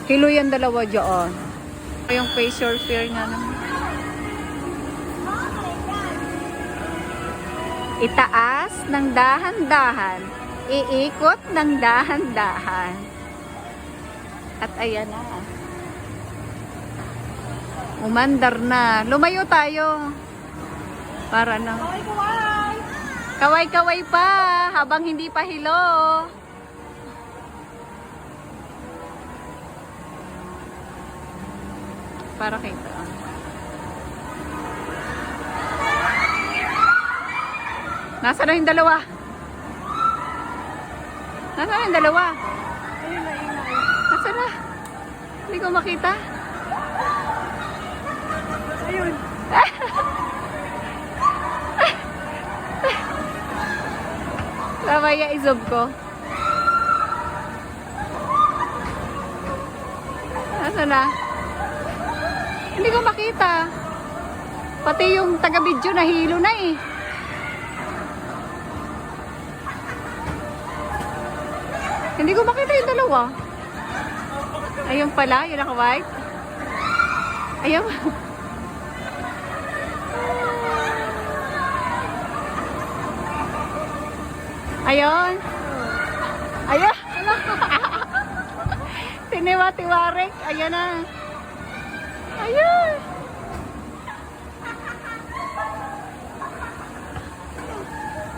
Kilo yan dalawa dyan. Yung facial fair nga naman. Itaas ng dahan-dahan. Iikot ng dahan-dahan. At ayan na. Umandar na. Lumayo tayo. Para na. Kaway-kaway pa. Habang hindi pa hilo. Para kita. Nasaan na yung dalawa? Nasaan na yung dalawa? Nasaan na? Hindi ko makita. Ayun. Mamaya i-zoom ko. Nasaan na? Hindi ko makita. Pati yung taga-video nahilo na eh. Hindi ko makita yung dalawa. Ayun pala, yung naka-white. Ayun. Ayun. Ayun. Tiniwa-tiwarek. Ayun na. Ayun.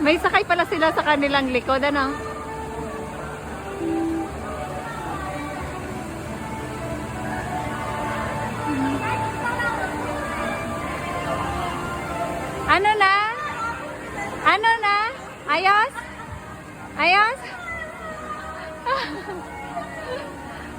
May sakay pala sila sa kanilang likod, ano? Ano na? Ano na? Ayos? Ayos?